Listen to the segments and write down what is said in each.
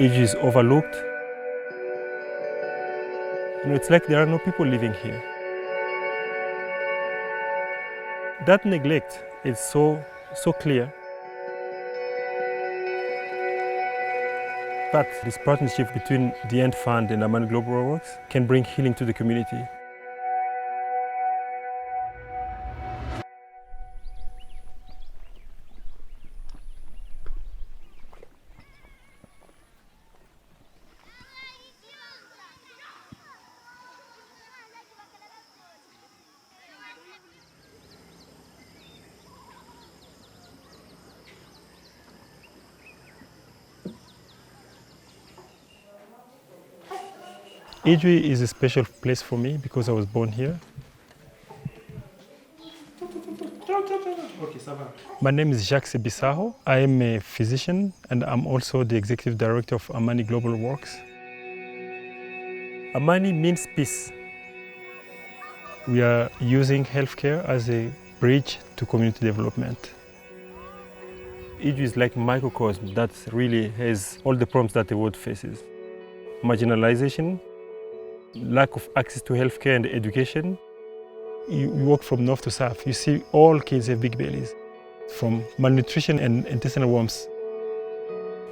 Idjwi is overlooked. It's like there are no people living here. That neglect is so clear. But this partnership between the End Fund and Amani Global Works can bring healing to the community. Idjwi is a special place for me because I was born here. My name is Jacques Sebisaho. I am a physician and I'm also the executive director of Amani Global Works. Amani means peace. We are using healthcare as a bridge to community development. Idjwi is like a microcosm that really has all the problems that the world faces. Marginalization, lack of access to healthcare and education. You walk from north to south, you see all kids have big bellies, from malnutrition and intestinal worms.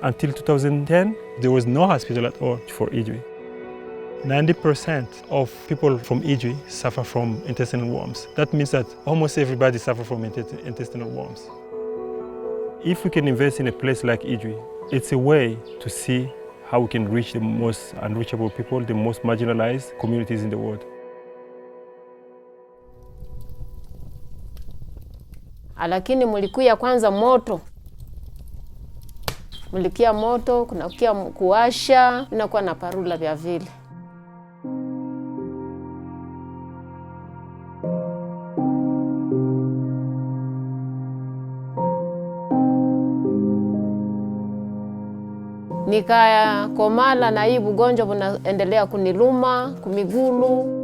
Until 2010, there was no hospital at all for Idjwi. 90% of people from Idjwi suffer from intestinal worms. That means that almost everybody suffers from intestinal worms. If we can invest in a place like Idjwi, it's a way to see how we can reach the most unreachable people, the most marginalized communities in the world. Lakini mulikuya kwanza moto. Mulikia moto, kunakia kuwasha, inakuwa na parula vya vile. Nikakomala na hii ugonjwa unaendelea kuniluma kumigulu.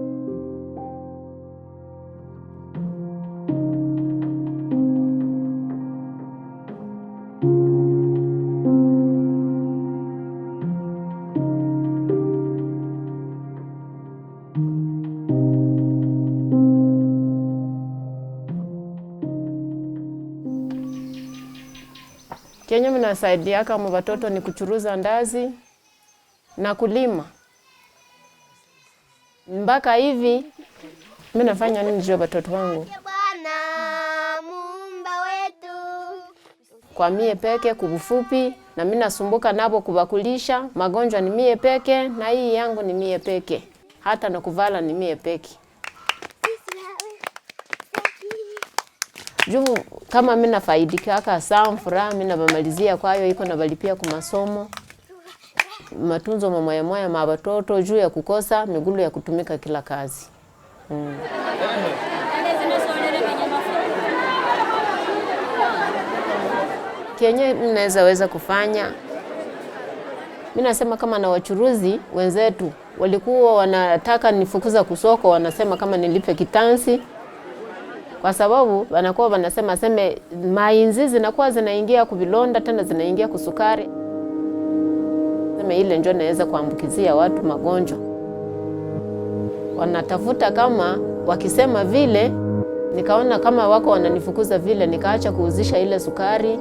Kenye mnasaidia kama watoto ni kuchuruza ndazi na kulima. Mpaka hivi mimi nafanya nini juu ya watoto wangu? Bwana Muumba wetu. Kwa mie peke kubufupi na mimi nasumbuka nabo kubakulisha, magonjwa ni mie peke na hii yangu ni mie peke. Hata na kuvala ni mie peke. Juu kama mimi nafaidika aka samfura mimi nabamalizia kwa hiyo iko nabalipia kwa masomo. Matunzo moya ma watoto juu ya kukosa migulu ya kutumika kila kazi. Kenye mnaweza kufanya. Mimi nasema kama na wachuruzi wenzetu walikuwa wanataka nifukuza kusoko, wanasema kama nilipe kitansi. Kwa sababu wanakuwa wanasema mainzi zinakuwa zinaingia kuvilonda tena zinaingia kusukari. Sema ile ndio inaweza kuambukizia watu magonjwa. Wanatafuta kama wakisema vile, nikaona kama wako wananifukuza vile, nikaacha kuuzisha ile sukari.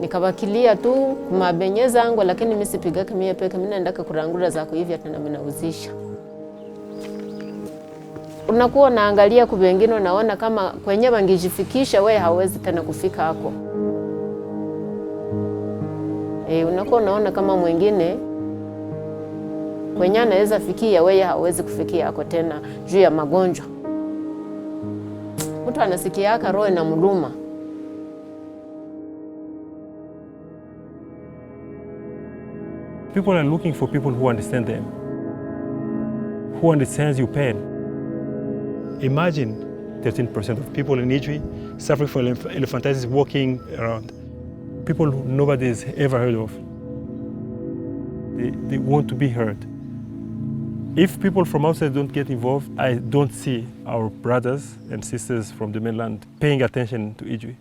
Nikabakilia tu kumabenyeza zangu, lakini mimi sipigaki mie peke, mimi naendaka kurangura zako hivi tena mimi nauzisha. Unakuwa naangalia kwa wengine unaona kama kwenye wangejifikisha wewe hawezi tena kufika hako. Unakuwa unaona kama mwingine kwenye anaweza fikia wewe hawezi kufikia hako tena juu ya magonjwa. Mtu anasikia aka roho na mluma. People are looking for people who understand them, who understands your pain. Imagine 13% of people in Idjwi suffering from elephantiasis walking around. People nobody has ever heard of. They want to be heard. If people from outside don't get involved, I don't see our brothers and sisters from the mainland paying attention to Idjwi.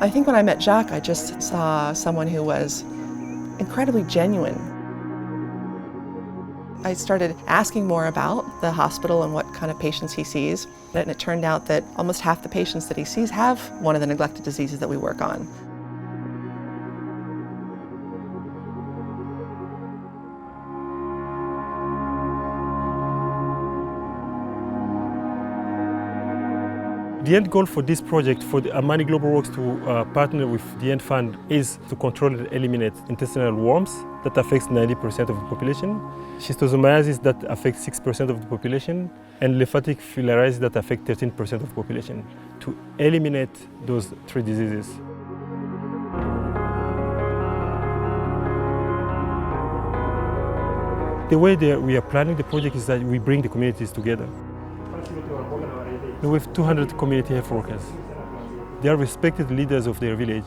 I think when I met Jacques, I just saw someone who was incredibly genuine. I started asking more about the hospital and what kind of patients he sees, and it turned out that almost half the patients that he sees have one of the neglected diseases that we work on. The end goal for this project, for the Amani Global Works to partner with the End Fund, is to control and eliminate intestinal worms that affects 90% of the population, schistosomiasis that affects 6% of the population, and lymphatic filariasis that affects 13% of the population, to eliminate those three diseases. The way that we are planning the project is that we bring the communities together. We have 200 community health workers. They are respected leaders of their village.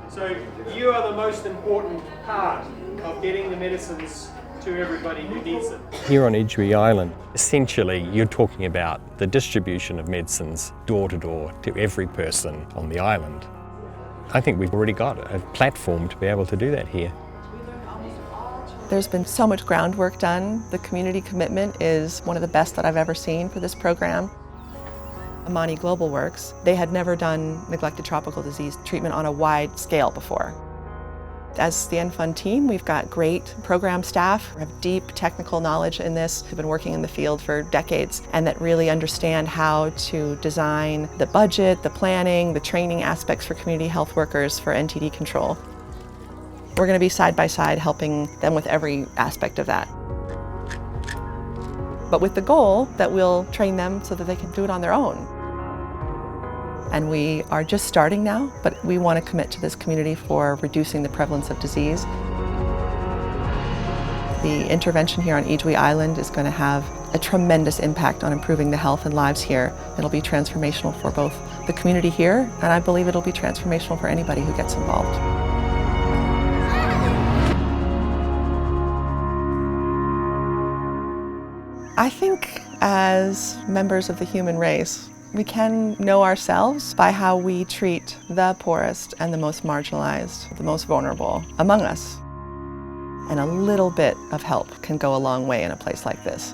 So you are the most important part of getting the medicines to everybody who needs them. Here on Idjwi Island, essentially you're talking about the distribution of medicines door to door to every person on the island. I think we've already got a platform to be able to do that here. There's been so much groundwork done. The community commitment is one of the best that I've ever seen for this program. Amani Global Works, they had never done neglected tropical disease treatment on a wide scale before. As the End Fund team, we've got great program staff who have deep technical knowledge in this, who've been working in the field for decades, and that really understand how to design the budget, the planning, the training aspects for community health workers for NTD control. We're going to be side by side helping them with every aspect of that, but with the goal that we'll train them so that they can do it on their own. And we are just starting now, but we want to commit to this community for reducing the prevalence of disease. The intervention here on Idjwi Island is going to have a tremendous impact on improving the health and lives here. It'll be transformational for both the community here, and I believe it'll be transformational for anybody who gets involved. I think as members of the human race, we can know ourselves by how we treat the poorest and the most marginalized, the most vulnerable among us. And a little bit of help can go a long way in a place like this.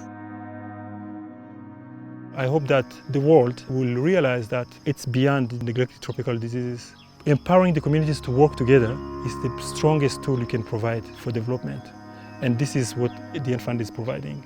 I hope that the world will realize that it's beyond neglected tropical diseases. Empowering the communities to work together is the strongest tool you can provide for development. And this is what the End Fund is providing.